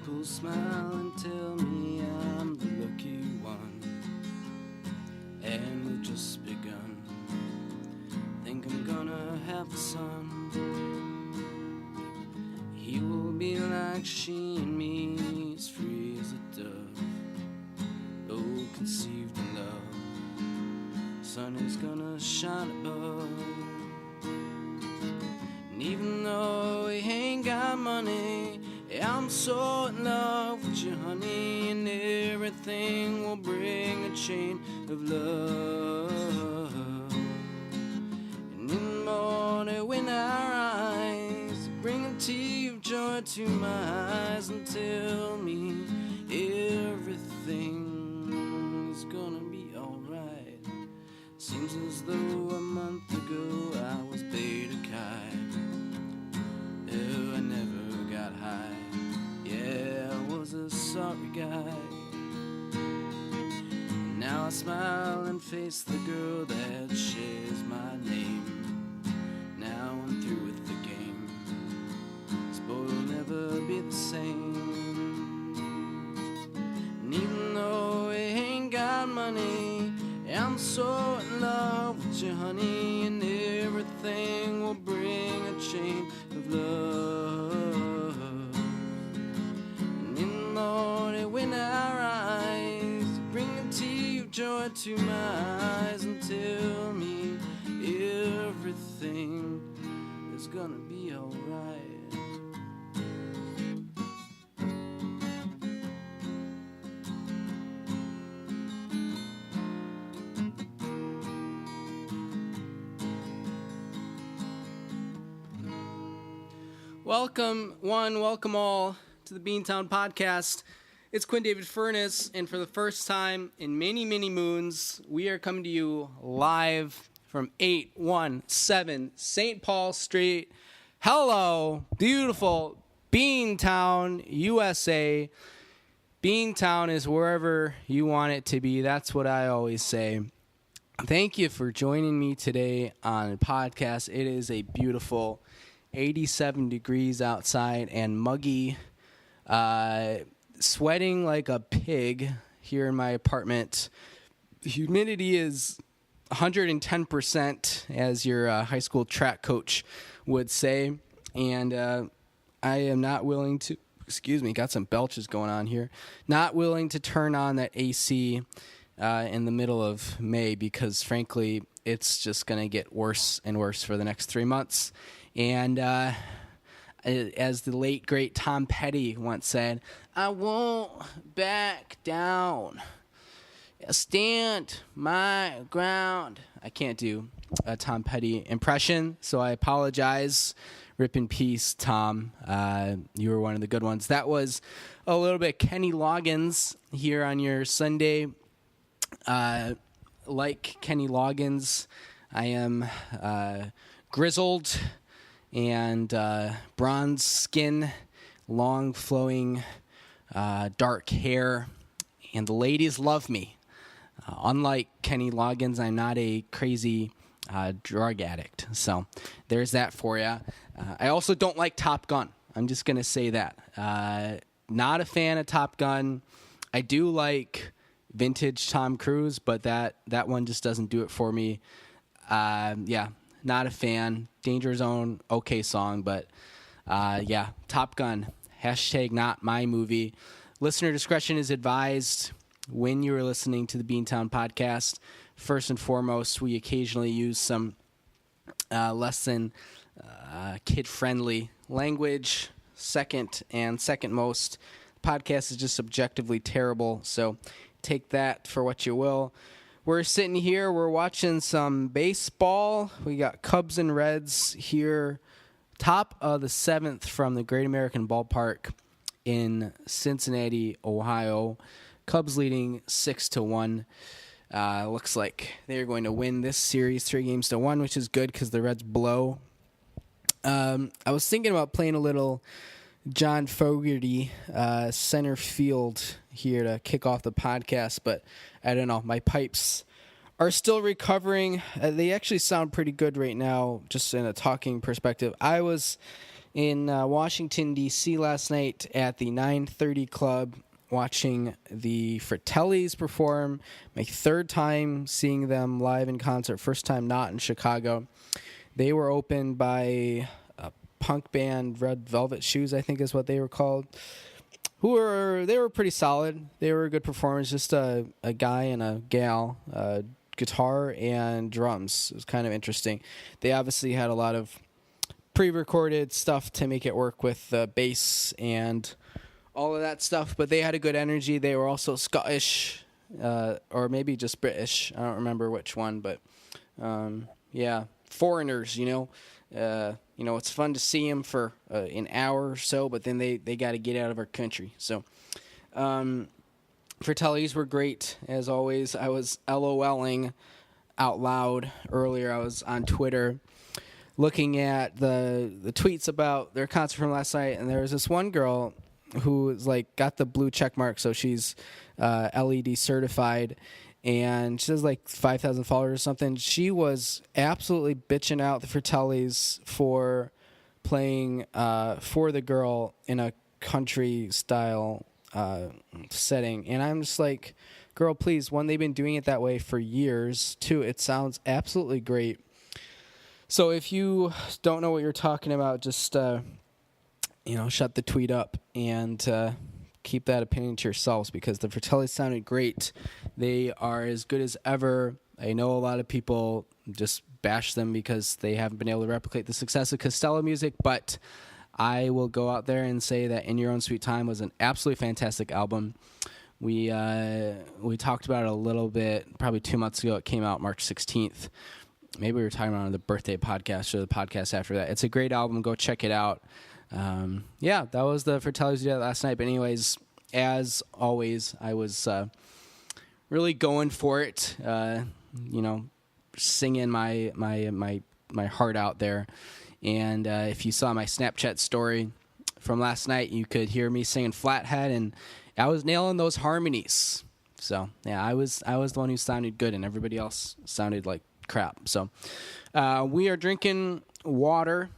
People smile and tell me I'm the lucky one, and we've just begun. Think I'm gonna have a son. He will be like she and me, as free as a dove, oh, conceived in love. Sun is gonna shine above. And even though he ain't got money, I'm so in love with you, honey, and everything will bring a chain of love. And in the morning when our eyes bring a tear of joy to my eyes and tell me everything is gonna be alright. Seems as though a month ago I was paid a kite. Oh, I never got high. Yeah, I was a sorry guy. Now I smile and face the girl that shares my name. Now I'm through with the game. This boy will never be the same. And even though he ain't got money, I'm so in love with you, honey, and everything will bring a chain of love. And in the morning when our eyes bring a tear of joy to my eyes and tell me everything is gonna be alright. Welcome one, welcome all to the Beantown podcast. It's Quinn David Furness, and for the first time in many, many moons, we are coming to you live from 817 St. Paul Street. Hello, beautiful Beantown, USA. Beantown is wherever you want it to be. That's what I always say. Thank you for joining me today on the podcast. It is a beautiful 87 degrees outside and muggy, sweating like a pig here in my apartment. The humidity is 110%, as your high school track coach would say, and I am not willing to, got some belches going on here, not willing to turn on that AC in the middle of May, because frankly it's just going to get worse and worse for the next 3 months. And as the late, great Tom Petty once said, I won't back down. Stand my ground. I can't do a Tom Petty impression, so I apologize. Rip in peace, Tom. You were one of the good ones. That was a little bit Kenny Loggins here on your Sunday. Like Kenny Loggins, I am grizzled and bronze skin, long flowing dark hair, and the ladies love me. Unlike Kenny Loggins, I'm not a crazy drug addict, so there's that for you. I also don't like Top Gun. I'm just going to say that. Not a fan of Top Gun. I do like vintage Tom Cruise, but that one just doesn't do it for me. Not a fan. Danger Zone, okay song, but Top Gun, hashtag not my movie. Listener discretion is advised when you are listening to the Beantown podcast. First and foremost, we occasionally use some less than kid-friendly language. Second most, the podcast is just objectively terrible, so take that for what you will. We're sitting here, we're watching some baseball. We got Cubs and Reds here, top of the 7th from the Great American Ballpark in Cincinnati, Ohio. Cubs leading 6-1. Looks like they're going to win this series 3-1, which is good because the Reds blow. I was thinking about playing a little John Fogerty center field here to kick off the podcast, but I don't know. My pipes are still recovering. They actually sound pretty good right now, just in a talking perspective. I was in Washington, D.C. last night at the 930 Club watching the Fratellis perform. My third time seeing them live in concert, first time not in Chicago. They were opened by a punk band, Red Velvet Shoes, I think is what they were called. They were pretty solid. They were good performers, just a guy and a gal, guitar and drums. It was kind of interesting. They obviously had a lot of pre-recorded stuff to make it work with the bass and all of that stuff, but they had a good energy. They were also Scottish, or maybe just British. I don't remember which one, but yeah, foreigners, it's fun to see them for an hour or so, but then they got to get out of our country. So Fratellis were great, as always. I was LOLing out loud earlier. I was on Twitter looking at the tweets about their concert from last night, and there was this one girl who's like got the blue check mark, so she's LED certified, and she has like 5,000 followers or something. She was absolutely bitching out the Fratellis for playing For the Girl in a country style setting, and I'm just like, girl, please. One, they've been doing it that way for years. Two, it sounds absolutely great. So if you don't know what you're talking about, just shut the tweet up and keep that opinion to yourselves, because the Fratellis sounded great. They are as good as ever. I know a lot of people just bash them because they haven't been able to replicate the success of Costello music, but I will go out there and say that In Your Own Sweet Time was an absolutely fantastic album. We talked about it a little bit, probably 2 months ago. It came out March 16th. Maybe we were talking about it on the birthday podcast or the podcast after that. It's a great album. Go check it out. That was the Fratellis we did last night. But anyways, as always, I was really going for it. Singing my heart out there. And if you saw my Snapchat story from last night, you could hear me singing Flathead, and I was nailing those harmonies. So yeah, I was the one who sounded good, and everybody else sounded like crap. So we are drinking water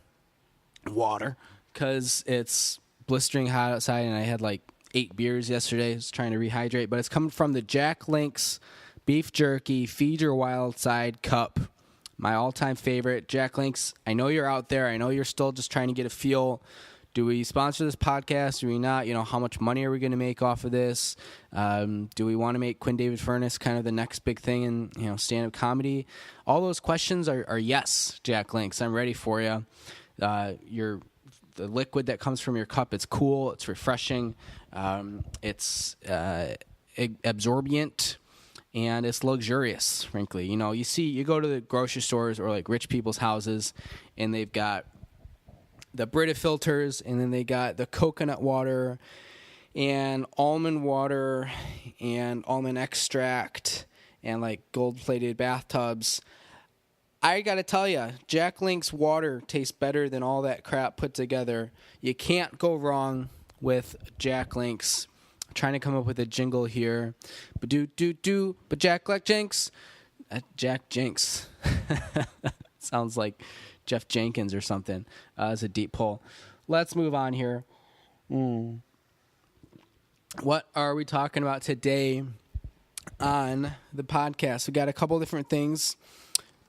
because it's blistering hot outside, and I had like 8 beers yesterday. I was trying to rehydrate, but it's coming from the Jack Link's Beef Jerky Feed Your Wild Side cup. My all-time favorite, Jack Link's. I know you're out there. I know you're still just trying to get a feel. Do we sponsor this podcast? Do we not? How much money are we going to make off of this? Do we want to make Quinn David Furness kind of the next big thing in stand-up comedy? All those questions are yes, Jack Link's. I'm ready for you. The liquid that comes from your cup, it's cool. It's refreshing. It's absorbent. And it's luxurious, frankly. You go to the grocery stores or like rich people's houses, and they've got the Brita filters, and then they got the coconut water and almond water and almond extract and like gold-plated bathtubs. I got to tell you, Jack Link's water tastes better than all that crap put together. You can't go wrong with Jack Link's. Trying to come up with a jingle here. But Jack like Jinx. Jack Jinx. Sounds like Jeff Jenkins or something. It's a deep pull. Let's move on here. What are we talking about today on the podcast? We got a couple different things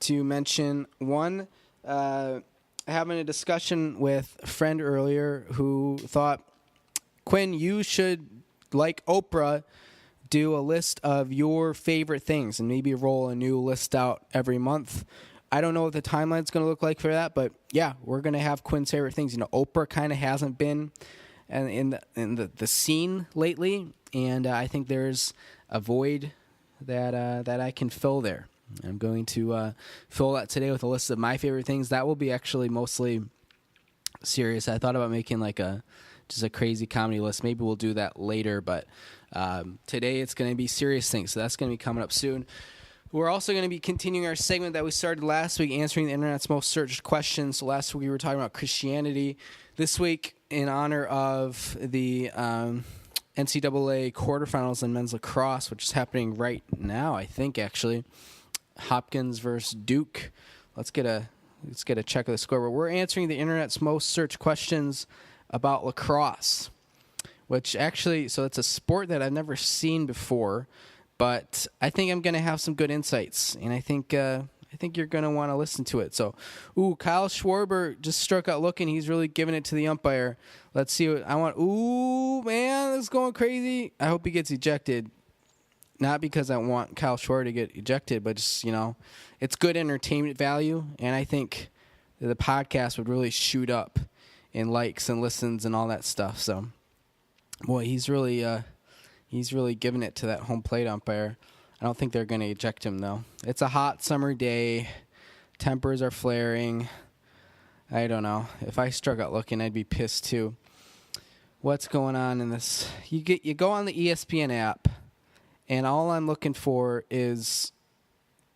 to mention. One, having a discussion with a friend earlier who thought, Quinn, you should, like Oprah, do a list of your favorite things and maybe roll a new list out every month. I don't know what the timeline's going to look like for that, but yeah, we're going to have Quinn's favorite things. Oprah kind of hasn't been in the scene lately, and I think there's a void that I can fill there. I'm going to fill that today with a list of my favorite things. That will be actually mostly serious. I thought about making like just a crazy comedy list. Maybe we'll do that later, but today it's going to be serious things, so that's going to be coming up soon. We're also going to be continuing our segment that we started last week, answering the internet's most searched questions. So last week we were talking about Christianity. This week, in honor of the NCAA quarterfinals in men's lacrosse, which is happening right now, I think, actually, Hopkins versus Duke. Let's get a let's get a check of the scoreboard. We're answering the internet's most searched questions about lacrosse, which actually, so it's a sport that I've never seen before, but I think I'm going to have some good insights, and I think you're going to want to listen to it. So, Kyle Schwarber just struck out looking. He's really giving it to the umpire. Let's see what I want. Man, this is going crazy. I hope he gets ejected. Not because I want Kyle Schwarber to get ejected, but just, it's good entertainment value, and I think the podcast would really shoot up in likes and listens and all that stuff. So, boy, he's really giving it to that home plate umpire. I don't think they're going to eject him, though. It's a hot summer day. Tempers are flaring. I don't know. If I struck out looking, I'd be pissed, too. What's going on in this? You go on the ESPN app, and all I'm looking for is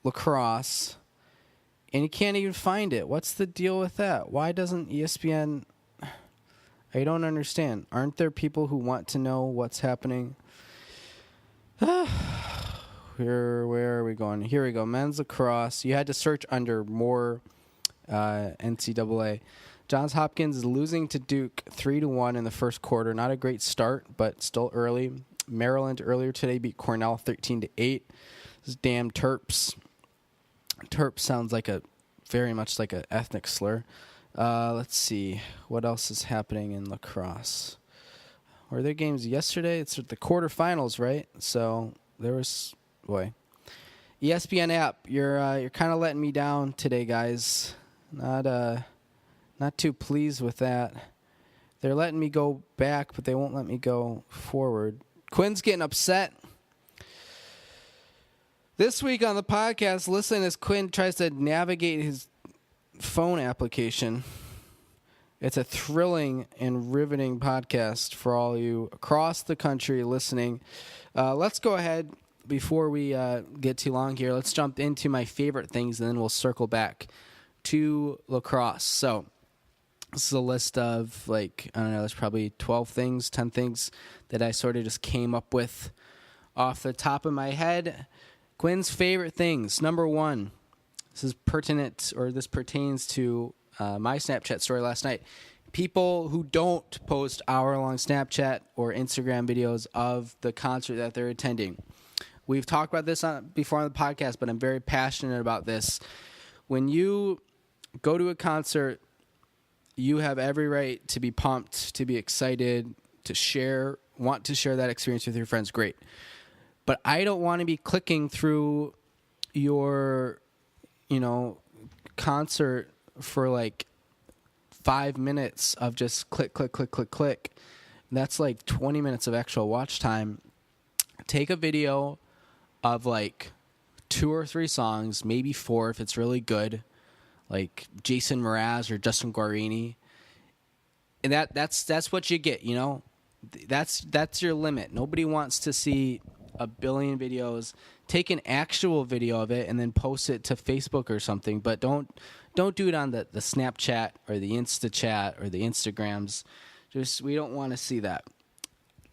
lacrosse, and you can't even find it. What's the deal with that? Why doesn't ESPN... I don't understand. Aren't there people who want to know what's happening? Where are we going? Here we go. Men's lacrosse. You had to search under more NCAA. Johns Hopkins is losing to Duke 3-1 in the first quarter. Not a great start, but still early. Maryland earlier today beat Cornell 13-8. This damn Terps. Terps sounds like very much like an ethnic slur. Let's see. What else is happening in lacrosse? Were there games yesterday? It's the quarterfinals, right? So there was... Boy, ESPN app, you're kind of letting me down today, guys. Not too pleased with that. They're letting me go back, but they won't let me go forward. Quinn's getting upset. This week on the podcast, listen as Quinn tries to navigate his phone application. It's a thrilling and riveting podcast for all you across the country listening. Let's go ahead. Before we get too long here, let's jump into my favorite things, and then we'll circle back to lacrosse. So this is a list of, there's probably 12 things, 10 things that I sort of just came up with off the top of my head. Quinn's favorite things. Number 1, this pertains to my Snapchat story last night. People who don't post hour-long Snapchat or Instagram videos of the concert that they're attending. We've talked about this before on the podcast, but I'm very passionate about this. When you go to a concert, you have every right to be pumped, to be excited, want to share that experience with your friends. Great. But I don't want to be clicking through your, concert for 5 minutes of just click, click, click, click, click. That's 20 minutes of actual watch time. Take a video of 2 or 3 songs, maybe 4 if it's really good, like Jason Mraz or Justin Guarini, and that's what you get. That's your limit. Nobody wants to see a billion videos. Take an actual video of it and then post it to Facebook or something, but don't do it on the Snapchat or the InstaChat or the Instagrams. We don't want to see that.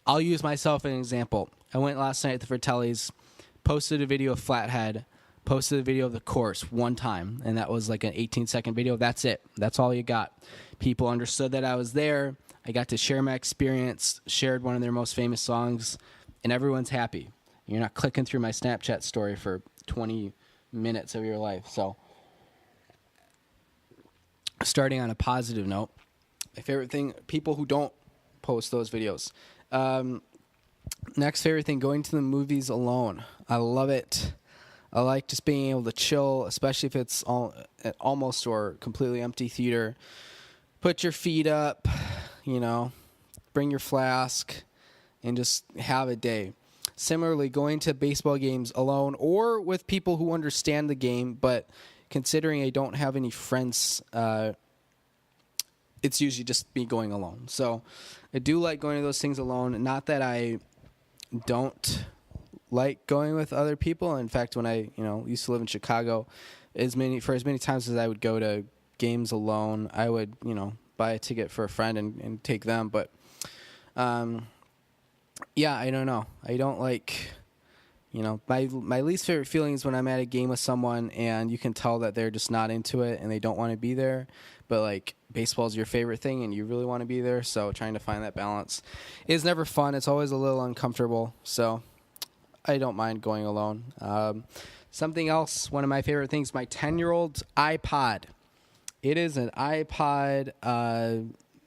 I'll use myself as an example. I went last night at the Fratelli's, posted a video of Flathead, posted a video of the course one time, and that was an 18-second video. That's it. That's all you got. People understood that I was there. I got to share my experience, shared one of their most famous songs, and everyone's happy. You're not clicking through my Snapchat story for 20 minutes of your life. So, starting on a positive note, my favorite thing, people who don't post those videos. Next favorite thing, going to the movies alone. I love it. I like just being able to chill, especially if it's almost or completely empty theater. Put your feet up, bring your flask, and just have a day. Similarly, going to baseball games alone or with people who understand the game, but considering I don't have any friends, it's usually just me going alone. So I do like going to those things alone. Not that I don't like going with other people. In fact, when I used to live in Chicago, as many times as I would go to games alone, I would buy a ticket for a friend and take them. But yeah, I don't know. I don't like You know, my least favorite feeling is when I'm at a game with someone and you can tell that they're just not into it and they don't want to be there. But, like, baseball is your favorite thing and you really want to be there. So trying to find that balance is never fun. It's always a little uncomfortable. So I don't mind going alone. Something else, one of my favorite things, my 10-year-old's iPod. It is an iPod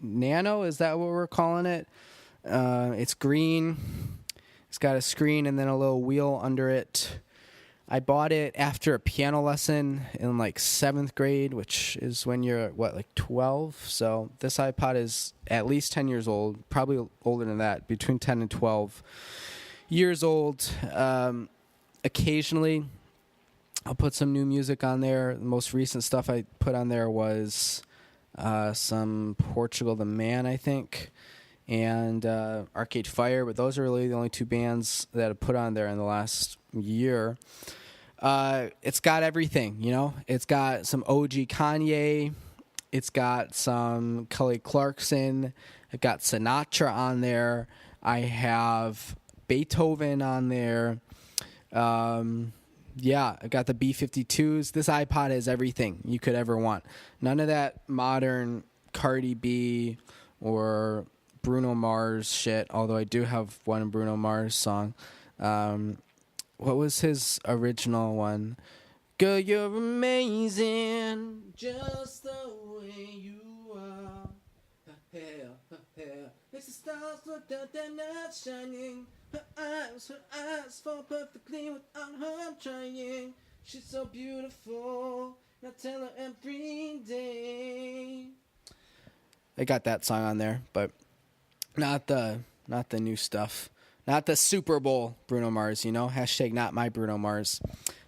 Nano. Is that what we're calling it? It's green. It's got a screen and then a little wheel under it. I bought it after a piano lesson in like 7th grade, which is when you're, like 12? So this iPod is at least 10 years old, probably older than that, between 10 and 12 years old. Occasionally, I'll put some new music on there. The most recent stuff I put on there was some Portugal the Man, I think, and Arcade Fire, but those are really the only two bands that I put on there in the last year. It's got everything, you know. It's got some OG Kanye. It's got some Kelly Clarkson. I've got Sinatra on there. I have Beethoven on there. Yeah, I got the B-52s. This iPod has everything you could ever want. None of that modern Cardi B or Bruno Mars shit, although I do have one Bruno Mars song. What was his original one? Girl, you're amazing, just the way you are. It's the stars, look that they're not shining. Her eyes fall perfectly without her trying. She's so beautiful, I tell her every day. I got that song on there, but not the new stuff. Not the Super Bowl Bruno Mars, you know? Hashtag not my Bruno Mars.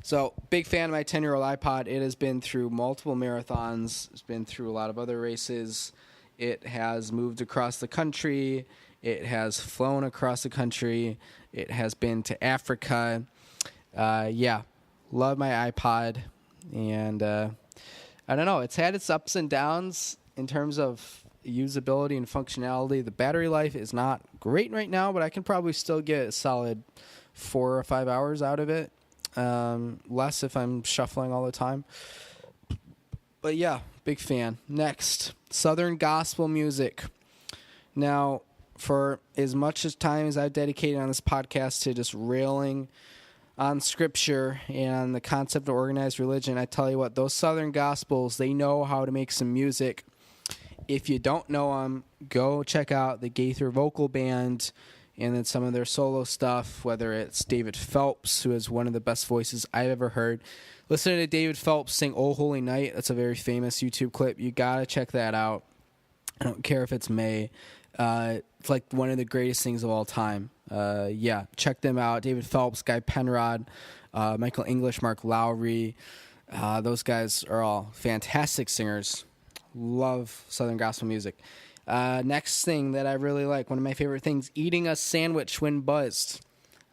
So, big fan of my 10-year-old iPod. It has been through multiple marathons. It's been through a lot of other races. It has moved across the country. It has flown across the country. It has been to Africa. Yeah, love my iPod. And I don't know. It's had its ups and downs in terms of usability and functionality. The battery life is not great right now, but I can probably still get a solid 4 or 5 hours out of it. Less if I'm shuffling all the time. But yeah, big fan. Next, Southern gospel music. Now, for as much as time as I've dedicated on this podcast to just railing on scripture and the concept of organized religion, I tell you what, those Southern gospels, they know how to make some music. If you don't know them, go check out the Gaither Vocal Band and then some of their solo stuff, whether it's David Phelps, who is one of the best voices I've ever heard. Listen to David Phelps sing "Oh Holy Night." That's a very famous YouTube clip. You got to check that out. I don't care if it's May. It's like one of the greatest things of all time. Yeah, check them out. David Phelps, Guy Penrod, Michael English, Mark Lowry. Those guys are all fantastic singers. Love Southern gospel music. Next thing that I really like, one of my favorite things, eating a sandwich when buzzed.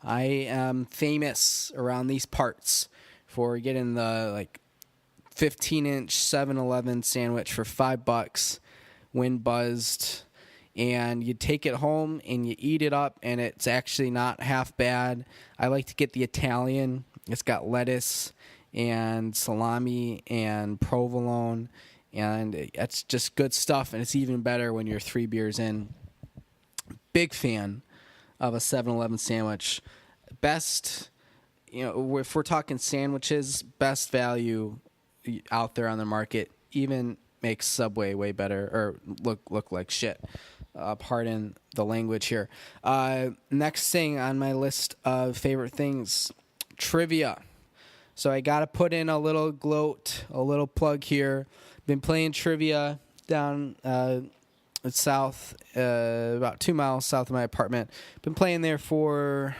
I am famous around these parts for getting the 15-inch 7-Eleven sandwich for $5 when buzzed. And you take it home and you eat it up, and it's actually not half bad. I like to get the Italian. It's got lettuce and salami and provolone. And it's just good stuff, and it's even better when you're 3 beers in. Big fan of a 7-Eleven sandwich. Best, if we're talking sandwiches, best value out there on the market. Even makes Subway way better, or look like shit. Pardon the language here. Next thing on my list of favorite things, trivia. So I got to put in a little gloat, a little plug here. Been playing trivia down south, about 2 miles south of my apartment. Been playing there for,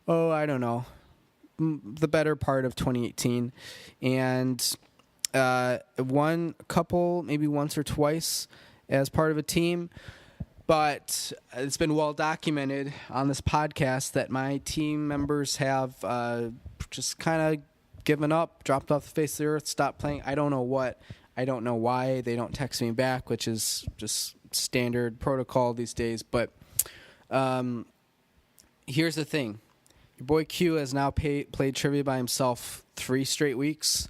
I don't know, the better part of 2018. And won a couple, maybe once or twice as part of a team. But it's been well documented on this podcast that my team members have just kind of given up, dropped off the face of the earth, stopped playing. I don't know what. I don't know why they don't text me back, which is just standard protocol these days. But here's the thing. Your boy Q has now played trivia by himself 3 straight weeks.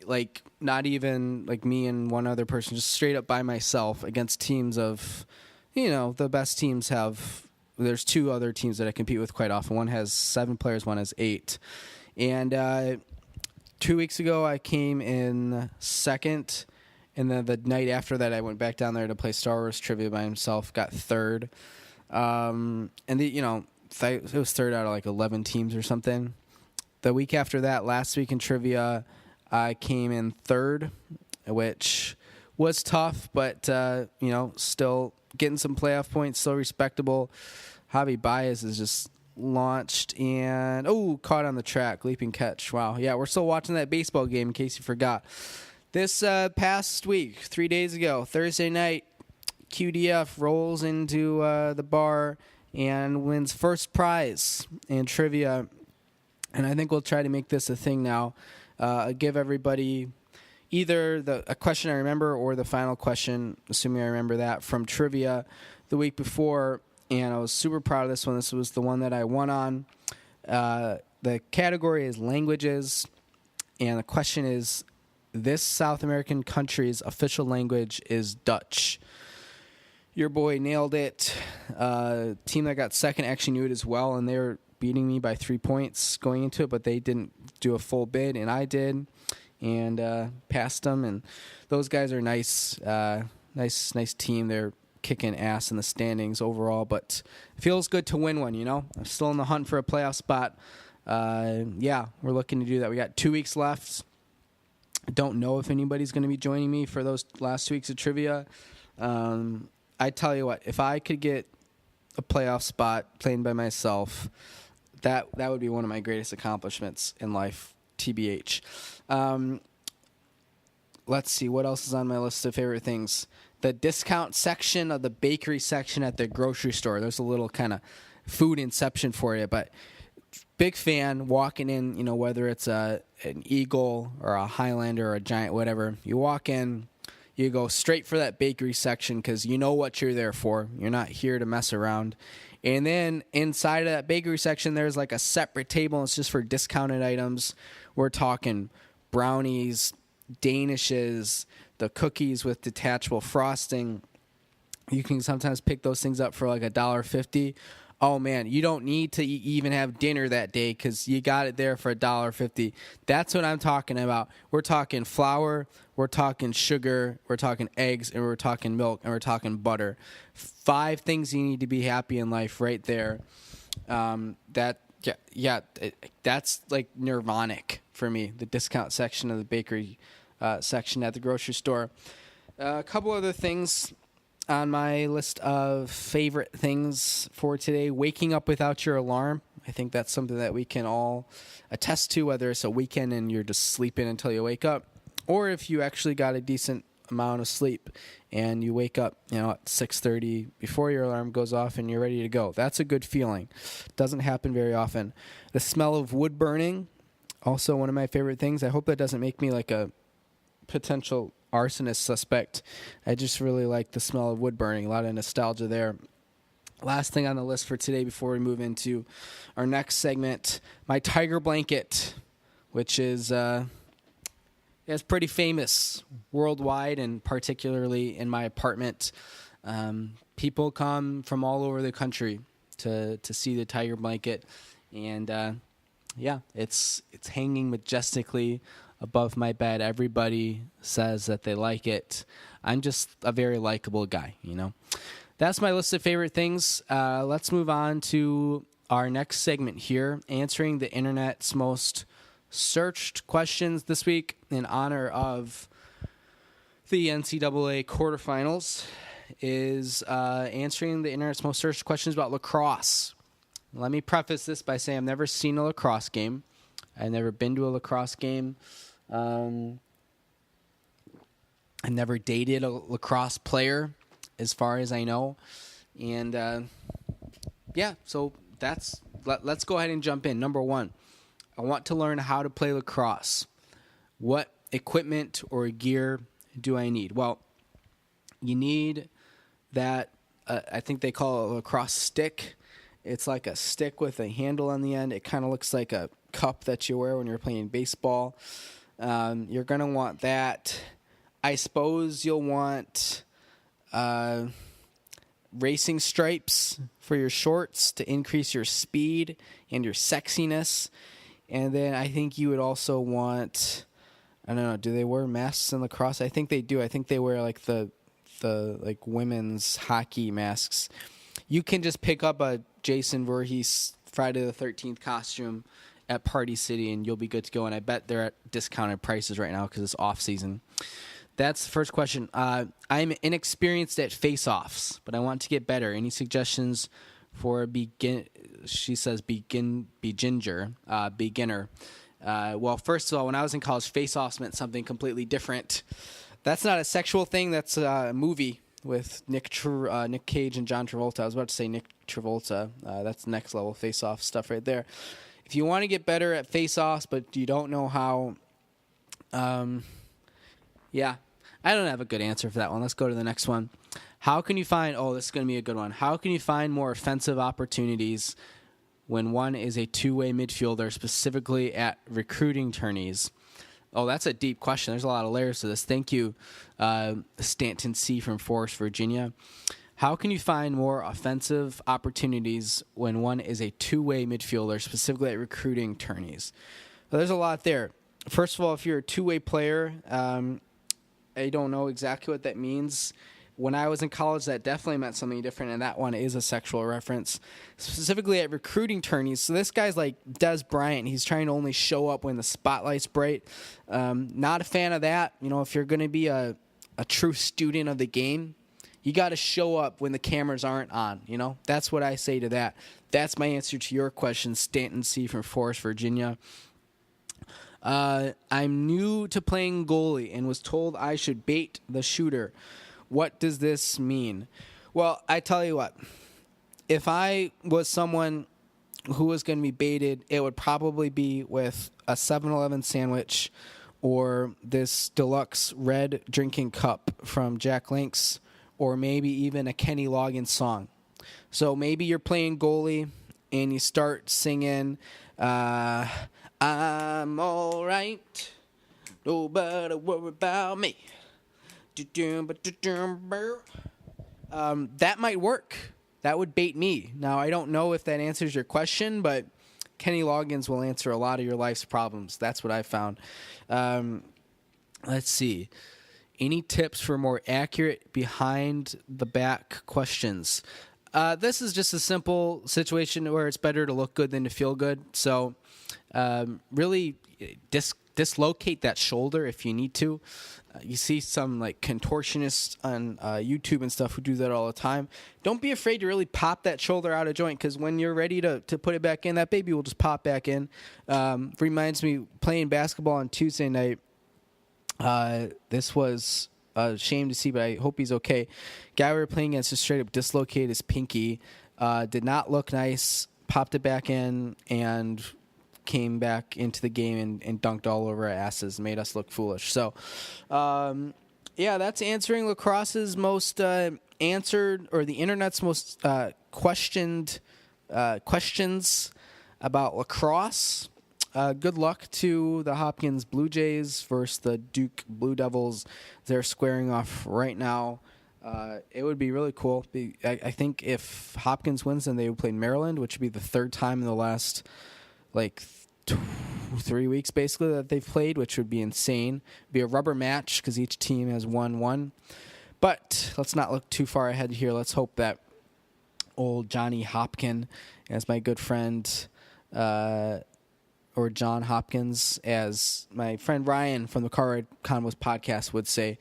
Like, not even like me and one other person, just straight up by myself against teams of, the best teams have. There's 2 other teams that I compete with quite often. One has 7 players, one has 8. And 2 weeks ago, I came in second. And then the night after that, I went back down there to play Star Wars trivia by himself, got third. And it was third out of like 11 teams or something. The week after that, last week in trivia, I came in third, which was tough, but still getting some playoff points, still respectable. Javi Baez is just launched and caught on the track, leaping catch. Wow, yeah, we're still watching that baseball game in case you forgot. This past week, 3 days ago, Thursday night, QDF rolls into the bar and wins first prize in trivia. And I think we'll try to make this a thing now. Give everybody either a question I remember or the final question, assuming I remember that, from trivia the week before. And I was super proud of this one. This was the one that I won on. The category is languages. And the question is, this South American country's official language is Dutch. Your boy nailed it. Team that got second actually knew it as well, and they were beating me by 3 points going into it, but they didn't do a full bid, and I did, and passed them. And those guys are nice, nice team. They're kicking ass in the standings overall, but it feels good to win one. I'm still in the hunt for a playoff spot. We're looking to do that. We got 2 weeks left. I don't know if anybody's going to be joining me for those last 2 weeks of trivia. I tell you what, if I could get a playoff spot playing by myself, that would be one of my greatest accomplishments in life, TBH. Let's see, what else is on my list of favorite things? The discount section of the bakery section at the grocery store. There's a little kind of food inception for you, but big fan walking in, whether it's an Eagle or a Highlander or a Giant, whatever. You walk in, you go straight for that bakery section because you know what you're there for. You're not here to mess around. And then inside of that bakery section, there's like a separate table. It's just for discounted items. We're talking brownies, danishes, the cookies with detachable frosting. You can sometimes pick those things up for like $1.50. Oh man, you don't need to even have dinner that day because you got it there for $1.50. That's what I'm talking about. We're talking flour, we're talking sugar, we're talking eggs, and we're talking milk, and we're talking butter. 5 things you need to be happy in life right there. That's like nirvanic for me, the discount section of the bakery section at the grocery store. A couple other things on my list of favorite things for today. Waking up without your alarm. I think that's something that we can all attest to, whether it's a weekend and you're just sleeping until you wake up, or if you actually got a decent amount of sleep and you wake up, at 6:30 before your alarm goes off and you're ready to go. That's a good feeling. Doesn't happen very often. The smell of wood burning, also one of my favorite things. I hope that doesn't make me like a potential arsonist suspect. I just really like the smell of wood burning. A lot of nostalgia there. Last thing on the list for today before we move into our next segment, my tiger blanket, which is it's pretty famous worldwide and particularly in my apartment. People come from all over the country to see the tiger blanket, and it's hanging majestically above my bed. Everybody says that they like it. I'm just a very likable guy, That's my list of favorite things. Let's move on to our next segment here, answering the internet's most searched questions this week in honor of the NCAA quarterfinals, is answering the internet's most searched questions about lacrosse. Let me preface this by saying I've never seen a lacrosse game. I've never been to a lacrosse game. I never dated a lacrosse player, as far as I know. And, so let's go ahead and jump in. Number 1, I want to learn how to play lacrosse. What equipment or gear do I need? Well, you need that, I think they call it a lacrosse stick. It's like a stick with a handle on the end. It kind of looks like a cup that you wear when you're playing baseball. You're going to want that. I suppose you'll want racing stripes for your shorts to increase your speed and your sexiness. And then I think you would also want, I don't know, do they wear masks in lacrosse? I think they do. I think they wear like the like women's hockey masks. You can just pick up a Jason Voorhees Friday the 13th costume at Party City and you'll be good to go. And I bet they're at discounted prices right now because it's off season. That's the first question. I'm inexperienced at face-offs, but I want to get better. Any suggestions for a beginner? Well, first of all, when I was in college, face-offs meant something completely different. That's not a sexual thing. That's a movie with Nick Cage and John Travolta. I was about to say Nick Travolta. That's next level face-off stuff right there. If you want to get better at face-offs, but you don't know how, yeah, I don't have a good answer for that one. Let's go to the next one. How can you find, this is going to be a good one. How can you find more offensive opportunities when one is a two-way midfielder, specifically at recruiting tourneys? Oh, that's a deep question. There's a lot of layers to this. Thank you, Stanton C. from Forest, Virginia. How can you find more offensive opportunities when one is a two-way midfielder, specifically at recruiting tourneys? Well, there's a lot there. First of all, if you're a two-way player, I don't know exactly what that means. When I was in college, that definitely meant something different, and that one is a sexual reference, specifically at recruiting tourneys. So this guy's like Des Bryant. He's trying to only show up when the spotlight's bright. Not a fan of that. You know, if you're going to be a true student of the game, you got to show up when the cameras aren't on. You know, that's what I say to that. That's my answer to your question, Stanton C. from Forest, Virginia. I'm new to playing goalie and was told I should bait the shooter. What does this mean? Well, I tell you what. If I was someone who was going to be baited, it would probably be with a 7-Eleven sandwich or this deluxe red drinking cup from Jack Link's, or maybe even a Kenny Loggins song. So maybe you're playing goalie and you start singing, I'm all right, nobody worry about me. That might work. That would bait me. Now, I don't know if that answers your question, but Kenny Loggins will answer a lot of your life's problems. That's what I found. Let's see. Any tips for more accurate behind-the-back questions? This is just a simple situation where it's better to look good than to feel good. So really dislocate that shoulder if you need to. You see some like contortionists on YouTube and stuff who do that all the time. Don't be afraid to really pop that shoulder out of joint, because when you're ready to put it back in, that baby will just pop back in. Reminds me, playing basketball on Tuesday night, this was a shame to see, but I hope he's okay. Guy we were playing against just straight up dislocated his pinky. Did not look nice. Popped it back in and came back into the game and dunked all over our asses, made us look foolish. So, that's answering lacrosse's most answered, or the internet's most questioned questions about lacrosse. Good luck to the Hopkins Blue Jays versus the Duke Blue Devils. They're squaring off right now. It would be really cool. I think if Hopkins wins, then they would play Maryland, which would be the third time in the last 3 weeks basically that they've played, which would be insane. It'd be a rubber match because each team has won. But let's not look too far ahead here. Let's hope that old Johnny Hopkins, as my good friend, or John Hopkins, as my friend Ryan from the Car Ride Convos podcast would say.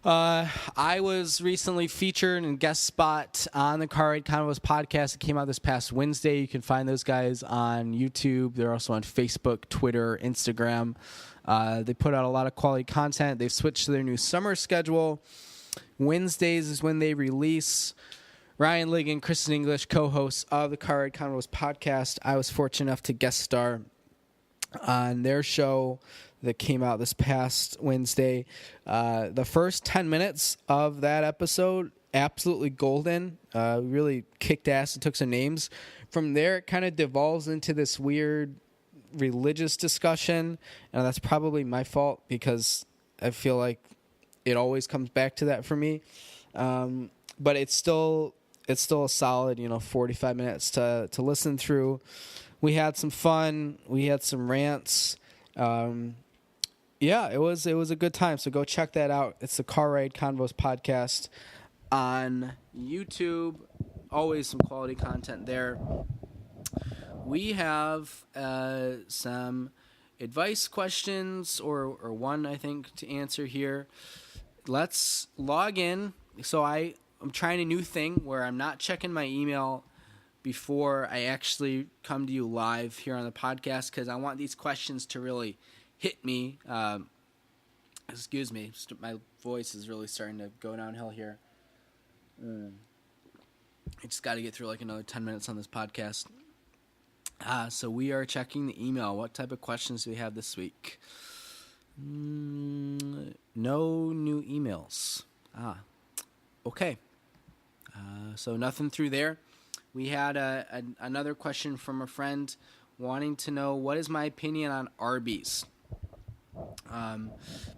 I was recently featured and guest spot on the Car Ride Convos podcast. It came out this past Wednesday. You can find those guys on YouTube. They're also on Facebook, Twitter, Instagram. They put out a lot of quality content. They've switched to their new summer schedule. Wednesdays is when they release. Ryan Ligon, Kristen English, co-hosts of the Car Ride Convos podcast. I was fortunate enough to guest star on their show that came out this past Wednesday. The first 10 minutes of that episode absolutely golden. Really kicked ass and took some names. From there, it kind of devolves into this weird religious discussion, and that's probably my fault because I feel like it always comes back to that for me. But it's still a solid 45 minutes to listen through. We had some fun. We had some rants. Yeah, it was a good time. So go check that out. It's the Car Ride Convos podcast on YouTube. Always some quality content there. We have some advice questions, or one, I think, to answer here. Let's log in. So I'm trying a new thing where I'm not checking my email before I actually come to you live here on the podcast, because I want these questions to really hit me. Excuse me, my voice is really starting to go downhill here. I just got to get through like another 10 minutes on this podcast. So we are checking the email. What type of questions do we have this week? No new emails. Okay. So nothing through there. We had another question from a friend wanting to know, what is my opinion on Arby's?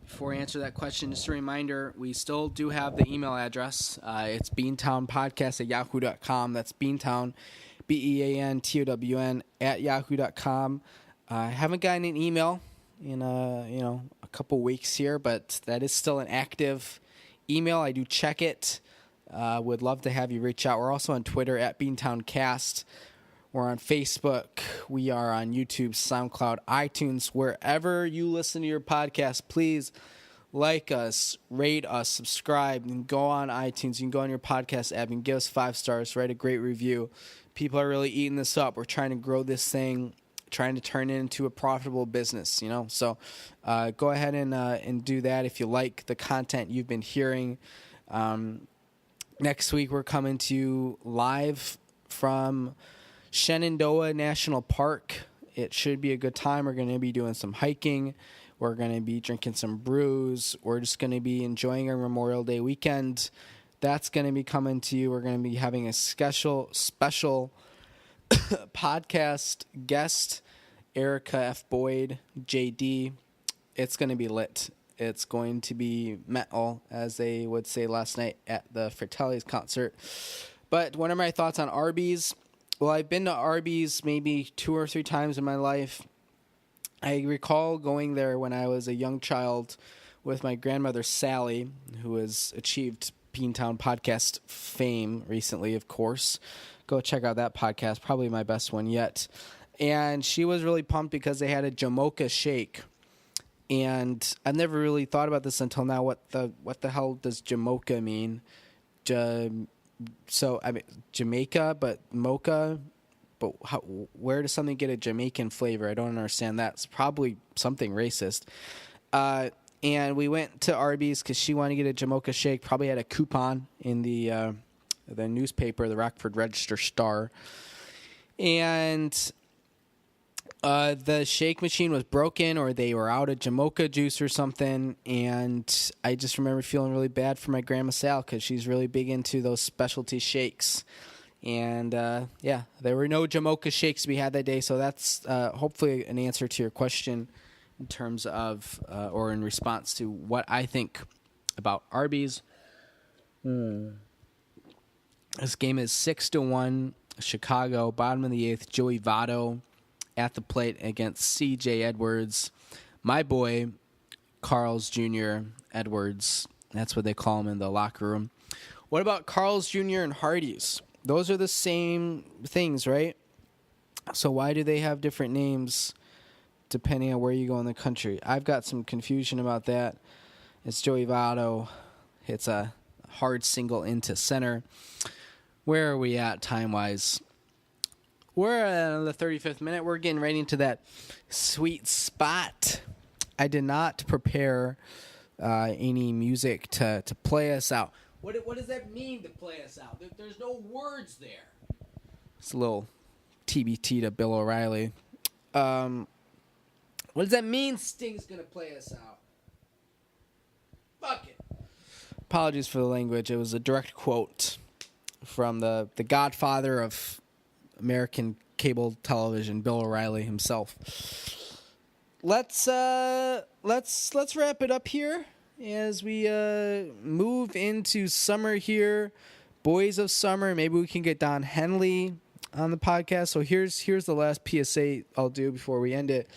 Before I answer that question, just a reminder, we still do have the email address. It's beantownpodcast@yahoo.com. That's Beantown, BEANTOWN @yahoo.com. I haven't gotten an email in a couple weeks here, but that is still an active email. I do check it. Would love to have you reach out. We're also on Twitter @BeantownCast. We're on Facebook. We are on YouTube, SoundCloud, iTunes. Wherever you listen to your podcast, please like us, rate us, subscribe, and go on iTunes. You can go on your podcast app and give us 5 stars, write a great review. People are really eating this up. We're trying to grow this thing, trying to turn it into a profitable business, So go ahead and do that if you like the content you've been hearing. Next week, we're coming to you live from Shenandoah National Park. It should be a good time. We're going to be doing some hiking. We're going to be drinking some brews. We're just going to be enjoying our Memorial Day weekend. That's going to be coming to you. We're going to be having a special podcast guest, Erica F. Boyd, JD. It's going to be lit. It's going to be metal, as they would say last night at the Fratelli's concert. But what are my thoughts on Arby's? Well, I've been to Arby's maybe 2 or 3 times in my life. I recall going there when I was a young child with my grandmother, Sally, who has achieved Beantown podcast fame recently, of course. Go check out that podcast, probably my best one yet. And she was really pumped because they had a Jamocha shake. And I've never really thought about this until now. What the hell does Jamocha mean? So I mean Jamaica, but mocha. But where does something get a Jamaican flavor? I don't understand that. It's probably something racist. And we went to Arby's because she wanted to get a Jamocha shake. Probably had a coupon in the newspaper, the Rockford Register Star. And the shake machine was broken, or they were out of Jamocha juice or something. And I just remember feeling really bad for my grandma Sal because she's really big into those specialty shakes. And, there were no Jamocha shakes to be had that day. So that's hopefully an answer to your question in terms of or in response to what I think about Arby's. This game is 6-1, Chicago, bottom of the 8th. Joey Votto at the plate against C.J. Edwards. My boy, Carl's Jr. Edwards. That's what they call him in the locker room. What about Carl's Jr. and Hardee's? Those are the same things, right? So why do they have different names depending on where you go in the country? I've got some confusion about that. It's Joey Votto. It's a hard single into center. Where are we at time-wise? We're at the 35th minute. We're getting right into that sweet spot. I did not prepare any music to play us out. What does that mean, to play us out? There's no words there. It's a little TBT to Bill O'Reilly. What does that mean, Sting's going to play us out? Fuck it. apologies for the language. It was a direct quote from the godfather of American cable television, Bill O'Reilly himself. Let's wrap it up here as we move into summer here. Boys of Summer. Maybe we can get Don Henley on the podcast. So here's the last PSA I'll do before we end it.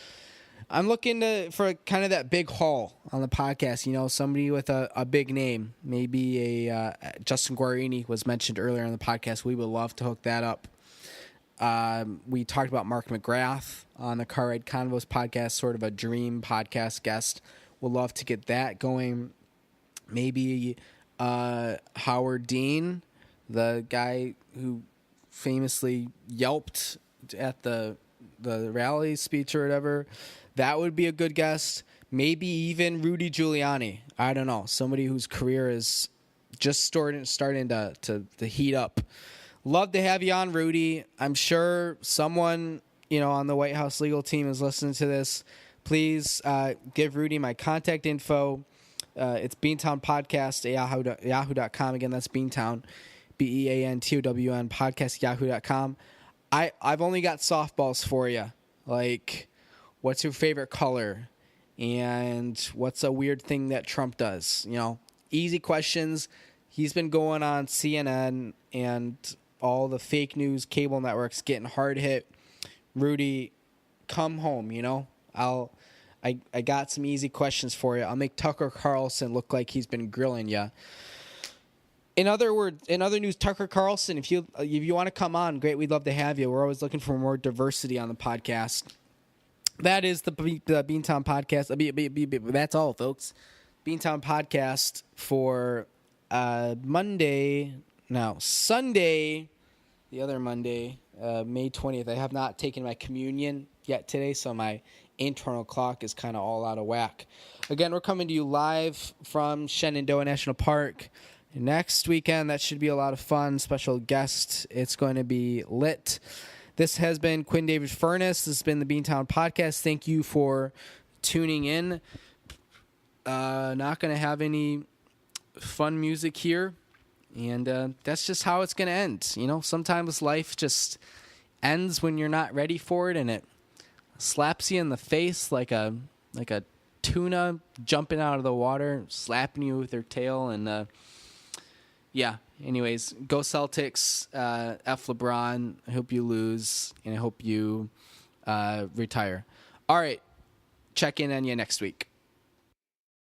I'm looking for kind of that big haul on the podcast. You know, somebody with a big name. Maybe a Justin Guarini was mentioned earlier on the podcast. We would love to hook that up. We talked about Mark McGrath on the Car Ride Convos podcast, sort of a dream podcast guest. We'll love to get that going. Maybe Howard Dean, the guy who famously yelped at the rally speech or whatever. That would be a good guest. Maybe even Rudy Giuliani. I don't know. Somebody whose career is just starting to heat up. Love to have you on, Rudy. I'm sure someone, on the White House legal team is listening to this. Please give Rudy my contact info. It's Beantown Podcast at yahoo.com. Again, that's Beantown, BEANTOWN podcast, yahoo.com. I've only got softballs for you. Like, what's your favorite color? And what's a weird thing that Trump does? Easy questions. He's been going on CNN and all the fake news cable networks getting hard hit. Rudy, come home, I got some easy questions for you. I'll make Tucker Carlson look like he's been grilling you. In other news, Tucker Carlson, if you want to come on, great, we'd love to have you. We're always looking for more diversity on the podcast. That is the Beantown Podcast. That's all, folks. Beantown Podcast for Sunday, the other Monday, May 20th. I have not taken my communion yet today, so my internal clock is kind of all out of whack. Again, we're coming to you live from Shenandoah National Park. Next weekend, that should be a lot of fun. Special guest. It's going to be lit. This has been Quinn David Furness. This has been the Beantown Podcast. Thank you for tuning in. Not going to have any fun music here. And that's just how it's going to end. Sometimes life just ends when you're not ready for it, and it slaps you in the face like a tuna jumping out of the water, slapping you with her tail. And anyways, go Celtics. F LeBron. I hope you lose, and I hope you retire. All right, check in on you next week.